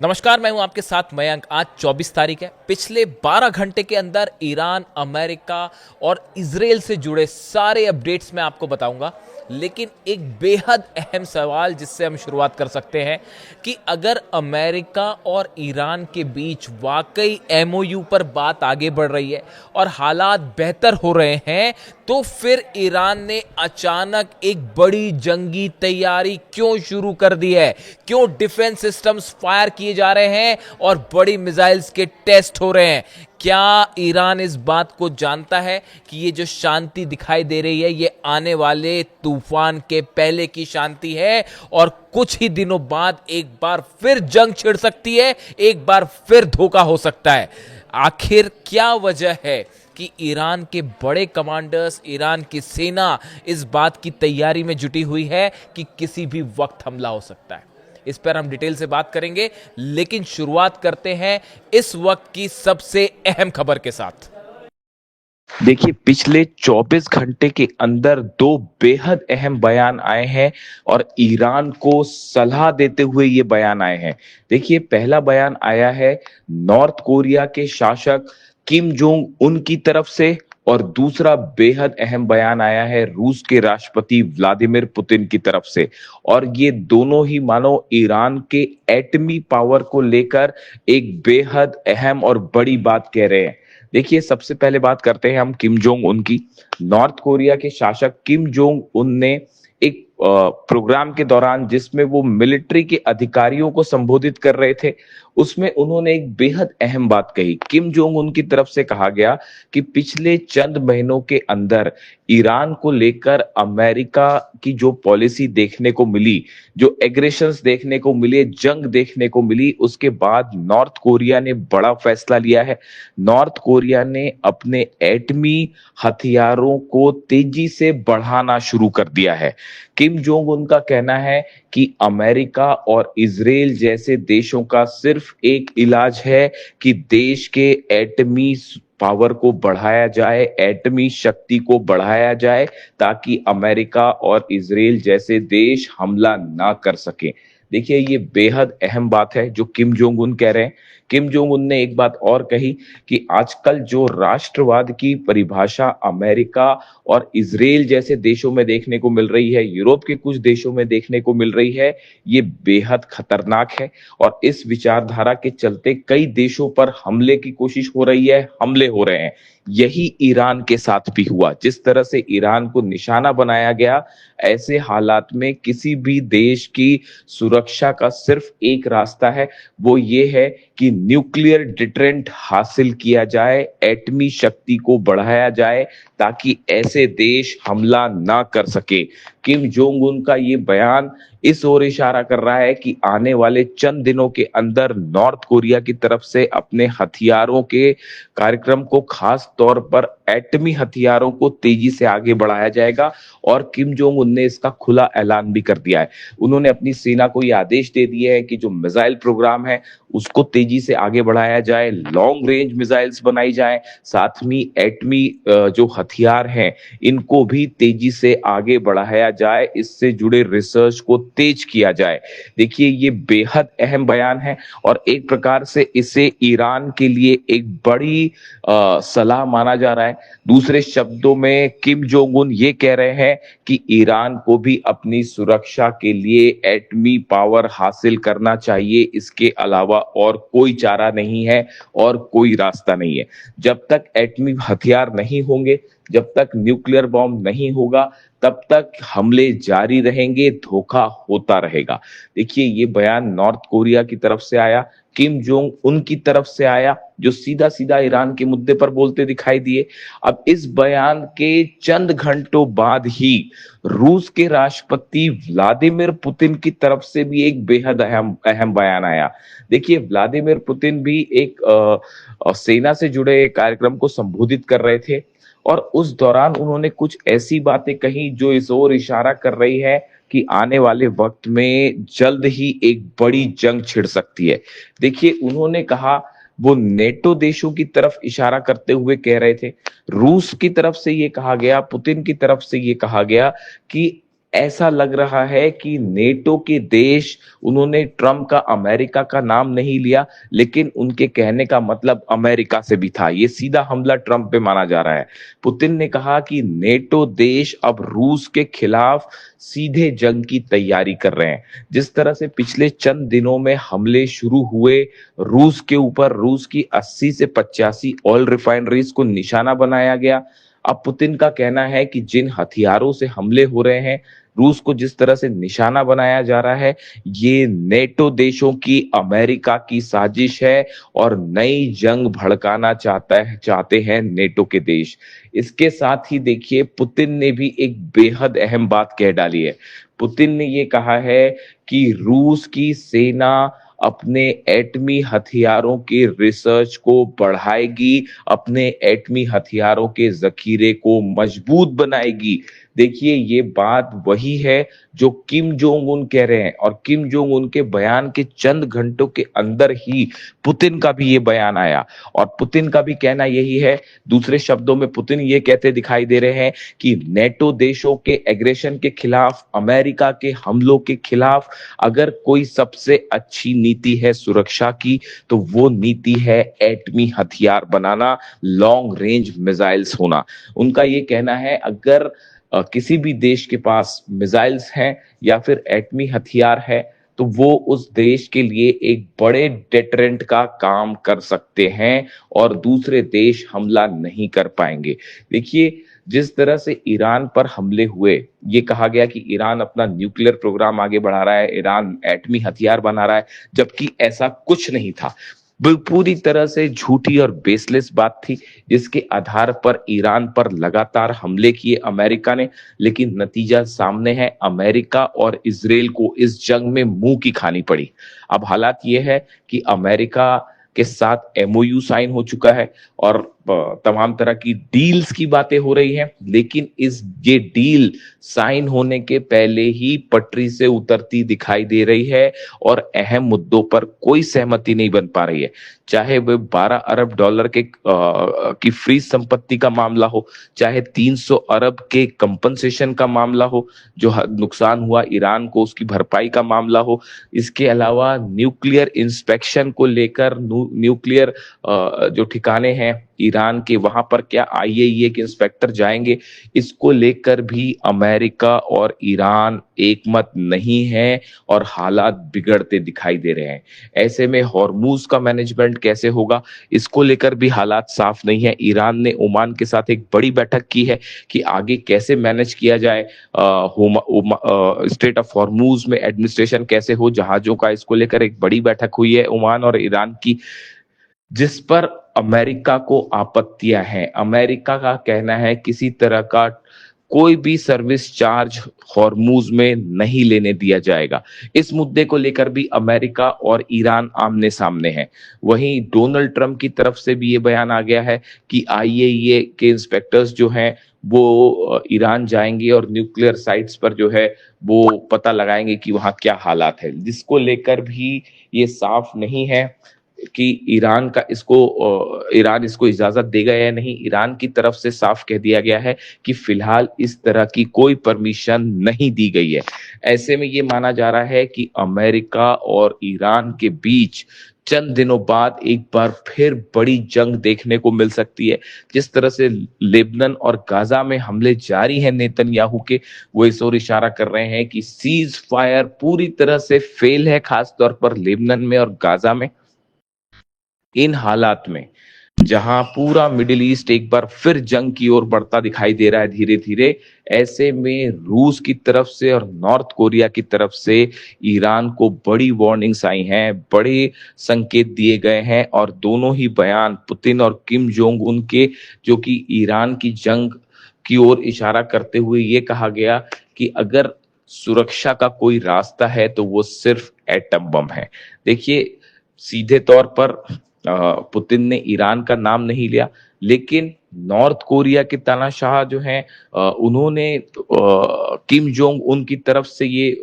नमस्कार, मैं हूं आपके साथ मयंक। आज 24 तारीख है। पिछले 12 घंटे के अंदर ईरान, अमेरिका और इजराइल से जुड़े सारे अपडेट्स मैं आपको बताऊंगा। लेकिन एक बेहद अहम सवाल जिससे हम शुरुआत कर सकते हैं कि अगर अमेरिका और ईरान के बीच वाकई एमओयू पर बात आगे बढ़ रही है और हालात बेहतर हो रहे हैं, तो फिर ईरान ने अचानक एक बड़ी जंगी तैयारी क्यों शुरू कर दी है? क्यों डिफेंस सिस्टम्स फायर किए जा रहे हैं और बड़ी मिसाइल्स के टेस्ट हो रहे हैं? क्या ईरान इस बात को जानता है कि ये जो शांति दिखाई दे रही है ये आने वाले तूफान के पहले की शांति है और कुछ ही दिनों बाद एक बार फिर जंग छिड़ सकती है, एक बार फिर धोखा हो सकता है? आखिर क्या वजह है कि ईरान के बड़े कमांडर्स, ईरान की सेना इस बात की तैयारी में जुटी हुई है कि किसी भी वक्त हमला हो सकता है? इस पर हम डिटेल से बात करेंगे, लेकिन शुरुआत करते हैं इस वक्त की सबसे अहम खबर के साथ। देखिए, पिछले 24 घंटे के अंदर दो बेहद अहम बयान आए हैं और ईरान को सलाह देते हुए ये बयान आए हैं। देखिए, पहला बयान आया है नॉर्थ कोरिया के शासक किम जोंग उन की तरफ से और दूसरा बेहद अहम बयान आया है रूस के राष्ट्रपति व्लादिमीर पुतिन की तरफ से। और ये दोनों ही मानो ईरान के एटमी पावर को लेकर एक बेहद अहम और बड़ी बात कह रहे हैं। देखिए, सबसे पहले बात करते हैं हम किम जोंग उन की। नॉर्थ कोरिया के शासक किम जोंग उन ने एक प्रोग्राम के दौरान जिसमें वो मिलिट्री के अधिकारियों को संबोधित कर रहे थे, उसमें उन्होंने एक बेहद अहम बात कही। किम जोंग उन की तरफ से कहा गया कि पिछले चंद महीनों के अंदर ईरान को लेकर अमेरिका की जो पॉलिसी देखने को मिली, जो एग्रेशंस देखने को मिले, जंग देखने को मिली, उसके बाद नॉर्थ कोरिया ने बड़ा फैसला लिया है। नॉर्थ कोरिया ने अपने एटमी हथियारों को तेजी से बढ़ाना शुरू कर दिया है। किम जोंग उनका कहना है कि अमेरिका और इजराइल जैसे देशों का सिर्फ एक इलाज है कि देश के एटमी पावर को बढ़ाया जाए, एटमी शक्ति को बढ़ाया जाए, ताकि अमेरिका और इजराइल जैसे देश हमला ना कर सके। देखिए, ये बेहद अहम बात है जो किम जोंग उन कह रहे हैं। किम जोंग उन ने एक बात और कही कि आजकल जो राष्ट्रवाद की परिभाषा अमेरिका और इजराइल जैसे देशों में देखने को मिल रही है, यूरोप के कुछ देशों में देखने को मिल रही है, ये बेहद खतरनाक है। और इस विचारधारा के चलते कई देशों पर हमले की कोशिश हो रही है, हमले हो रहे हैं। यही ईरान के साथ भी हुआ। जिस तरह से ईरान को निशाना बनाया गया, ऐसे हालात में किसी भी देश की सुरक्षा का सिर्फ एक रास्ता है, वो ये है कि न्यूक्लियर डिटरेंट हासिल किया जाए, एटमी शक्ति को बढ़ाया जाए, ताकि ऐसे देश हमला ना कर सके। किम जोंग उन का ये बयान इस ओर इशारा कर रहा है कि आने वाले चंद दिनों के अंदर नॉर्थ कोरिया की तरफ से अपने हथियारों के कार्यक्रम को, खास तौर पर एटमी हथियारों को तेजी से आगे बढ़ाया जाएगा। और किम जोंग उन ने इसका खुला ऐलान भी कर दिया है। उन्होंने अपनी सेना को ये आदेश दे दिए है कि जो मिसाइल प्रोग्राम है उसको तेजी से आगे बढ़ाया जाए, लॉन्ग रेंज मिसाइल्स बनाई जाए, साथ में एटमी जो हथियार हैं इनको भी तेजी से आगे बढ़ाया जाए, इससे जुड़े रिसर्च को तेज किया जाए। देखिए, ये बेहद अहम बयान है और एक प्रकार से इसे ईरान के लिए एक बड़ी सलाह माना जा रहा है। दूसरे शब्दों में किम जोंग उन ये कह रहे हैं कि ईरान को भी अपनी सुरक्षा के लिए एटमी पावर हासिल करना चाहिए, इसके अलावा और कोई चारा नहीं है और कोई रास्ता नहीं है। जब तक एटमी हथियार नहीं होंगे, जब तक न्यूक्लियर बॉम्ब नहीं होगा, तब तक हमले जारी रहेंगे, धोखा होता रहेगा। देखिए, ये बयान नॉर्थ कोरिया की तरफ से आया, किम जोंग उन की तरफ से आया, जो सीधा सीधा ईरान के मुद्दे पर बोलते दिखाई दिए। अब इस बयान के चंद घंटों बाद ही रूस के राष्ट्रपति व्लादिमीर पुतिन की तरफ से भी एक बेहद अहम अहम बयान आया। देखिए, व्लादिमीर पुतिन भी एक सेना से जुड़े कार्यक्रम को संबोधित कर रहे थे और उस दौरान उन्होंने कुछ ऐसी बातें कही जो इस ओर इशारा कर रही है कि आने वाले वक्त में जल्द ही एक बड़ी जंग छिड़ सकती है। देखिए, उन्होंने कहा, वो नेटो देशों की तरफ इशारा करते हुए कह रहे थे, रूस की तरफ से ये कहा गया, पुतिन की तरफ से ये कहा गया कि ऐसा लग रहा है कि नेटो के देश, उन्होंने ट्रम्प का अमेरिका का नाम नहीं लिया, लेकिन उनके कहने का मतलब अमेरिका से भी था। ये सीधा हमला ट्रम्प पे माना जा रहा है। पुतिन ने कहा कि नेटो देश अब रूस के खिलाफ सीधे जंग की तैयारी कर रहे हैं। जिस तरह से पिछले चंद दिनों में हमले शुरू हुए रूस के ऊपर, रूस की 80 से 85 ऑयल रिफाइनरीज को निशाना बनाया गया। अब पुतिन का कहना है कि जिन हथियारों से हमले हो रहे हैं, रूस को जिस तरह से निशाना बनाया जा रहा है, ये नेटो देशों की, अमेरिका की साजिश है और नई जंग भड़काना चाहते हैं नेटो के देश। इसके साथ ही देखिए, पुतिन ने भी एक बेहद अहम बात कह डाली है। पुतिन ने ये कहा है कि रूस की सेना अपने एटमी हथियारों के रिसर्च को बढ़ाएगी, अपने एटमी हथियारों के जखीरे को मजबूत बनाएगी। देखिए, ये बात वही है जो किम जोंग उन कह रहे हैं, और किम जोंग उन के बयान के चंद घंटों के अंदर ही पुतिन का भी ये बयान आया, और पुतिन का भी कहना यही है। दूसरे शब्दों में पुतिन ये कहते दिखाई दे रहे हैं कि नेटो देशों के एग्रेशन के खिलाफ, अमेरिका के हमलों के खिलाफ अगर कोई सबसे अच्छी नीति है सुरक्षा की, तो वो नीति है एटमी हथियार बनाना, लॉन्ग रेंज मिसाइल्स होना। उनका ये कहना है, अगर किसी भी देश के पास मिसाइल्स हैं या फिर एटमी हथियार है, तो वो उस देश के लिए एक बड़े डेटरेंट का काम कर सकते हैं और दूसरे देश हमला नहीं कर पाएंगे। देखिए, जिस तरह से ईरान पर हमले हुए, ये कहा गया कि ईरान अपना न्यूक्लियर प्रोग्राम आगे बढ़ा रहा है, ईरान एटमी हथियार बना रहा है, जबकि ऐसा कुछ नहीं था। पूरी तरह से झूठी और बेसलेस बात थी, जिसके आधार पर ईरान पर लगातार हमले किए अमेरिका ने। लेकिन नतीजा सामने है, अमेरिका और इजराइल को इस जंग में मुंह की खानी पड़ी। अब हालात ये है कि अमेरिका के साथ एमओयू साइन हो चुका है और तमाम तरह की डील्स की बातें हो रही हैं, लेकिन ये डील साइन होने के पहले ही पटरी से उतरती दिखाई दे रही है और अहम मुद्दों पर कोई सहमति नहीं बन पा रही है। चाहे वह 12 अरब डॉलर की फ्रीज संपत्ति का मामला हो, चाहे 300 अरब के कंपनसेशन का मामला हो, जो नुकसान हुआ ईरान को उसकी भरपाई का मामला हो, इसके अलावा न्यूक्लियर इंस्पेक्शन को लेकर, न्यूक्लियर जो ठिकाने हैं ईरान के, वहां पर क्या आईएईए के इंस्पेक्टर जाएंगे, इसको लेकर भी अमेरिका और ईरान एकमत नहीं है और हालात बिगड़ते दिखाई दे रहे हैं। ऐसे में हॉर्मूज का मैनेजमेंट कैसे होगा, इसको लेकर भी हालात साफ नहीं है। ईरान ने ओमान के साथ एक बड़ी बैठक की है कि आगे कैसे मैनेज किया जाए, स्ट्रेट ऑफ हॉर्मूज में एडमिनिस्ट्रेशन कैसे हो जहाजों का, इसको लेकर एक बड़ी बैठक हुई है ओमान और ईरान की, जिस पर अमेरिका को आपत्तियां हैं। अमेरिका का कहना है किसी तरह का कोई भी सर्विस चार्ज हॉर्मूज में नहीं लेने दिया जाएगा। इस मुद्दे को लेकर भी अमेरिका और ईरान आमने सामने हैं। वहीं डोनाल्ड ट्रंप की तरफ से भी ये बयान आ गया है कि आईएईए के इंस्पेक्टर्स जो हैं वो ईरान जाएंगे और न्यूक्लियर साइट्स पर जो है वो पता लगाएंगे कि वहां क्या हालात है, जिसको लेकर भी ये साफ नहीं है कि ईरान इसको इजाजत देगा या नहीं। ईरान की तरफ से साफ कह दिया गया है कि फिलहाल इस तरह की कोई परमिशन नहीं दी गई है। ऐसे में ये माना जा रहा है कि अमेरिका और ईरान के बीच चंद दिनों बाद एक बार फिर बड़ी जंग देखने को मिल सकती है। जिस तरह से लेबनान और गाजा में हमले जारी हैं नेतन्याहू के, वो इस ओर इशारा कर रहे हैं कि सीज फायर पूरी तरह से फेल है, खासतौर पर लेबनान में और गाजा में। इन हालात में जहां पूरा मिडिल ईस्ट एक बार फिर जंग की ओर बढ़ता दिखाई दे रहा है धीरे धीरे, ऐसे में रूस की तरफ से और नॉर्थ कोरिया की तरफ से ईरान को बड़ी वार्निंग्स आई हैं, बड़े संकेत दिए गए हैं, और दोनों ही बयान पुतिन और किम जोंग उन के, जो कि ईरान की जंग की ओर इशारा करते हुए ये कहा गया कि अगर सुरक्षा का कोई रास्ता है तो वो सिर्फ एटम बम है। देखिए, सीधे तौर पर पुतिन ने ईरान का नाम नहीं लिया, लेकिन नॉर्थ कोरिया के तानाशाह जो हैं उन्होंने किम जोंग उन की तरफ से ये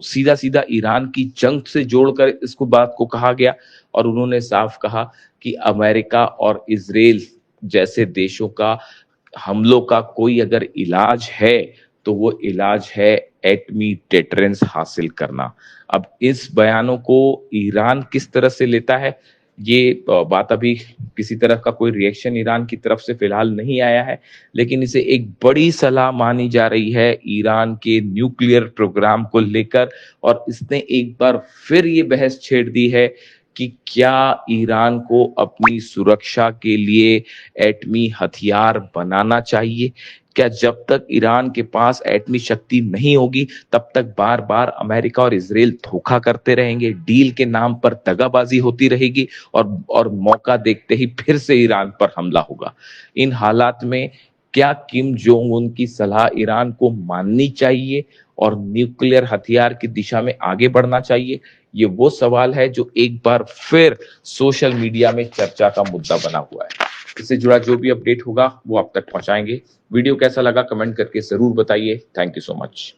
सीधा सीधा ईरान की जंग से जोड़कर इसको बात को कहा गया, और उन्होंने साफ कहा कि अमेरिका और इजराइल जैसे देशों का हमलों का कोई अगर इलाज है तो वो इलाज है एटमी डेटरेंस हासिल करना। अब इस बयानों को ईरान किस तरह से लेता है, ये बात अभी किसी तरह का कोई रिएक्शन ईरान की तरफ से फिलहाल नहीं आया है, लेकिन इसे एक बड़ी सलाह मानी जा रही है ईरान के न्यूक्लियर प्रोग्राम को लेकर। और इसने एक बार फिर ये बहस छेड़ दी है कि क्या ईरान को अपनी सुरक्षा के लिए एटमी हथियार बनाना चाहिए। क्या जब तक ईरान के पास एटमी शक्ति नहीं होगी तब तक बार बार अमेरिका और इजराइल धोखा करते रहेंगे, डील के नाम पर दगाबाजी होती रहेगी और मौका देखते ही फिर से ईरान पर हमला होगा। इन हालात में क्या किम जोंग उन की सलाह ईरान को माननी चाहिए और न्यूक्लियर हथियार की दिशा में आगे बढ़ना चाहिए? ये वो सवाल है जो एक बार फिर सोशल मीडिया में चर्चा का मुद्दा बना हुआ है। इससे जुड़ा जो भी अपडेट होगा वो आप तक पहुंचाएंगे। वीडियो कैसा लगा कमेंट करके जरूर बताइए। Thank you so much.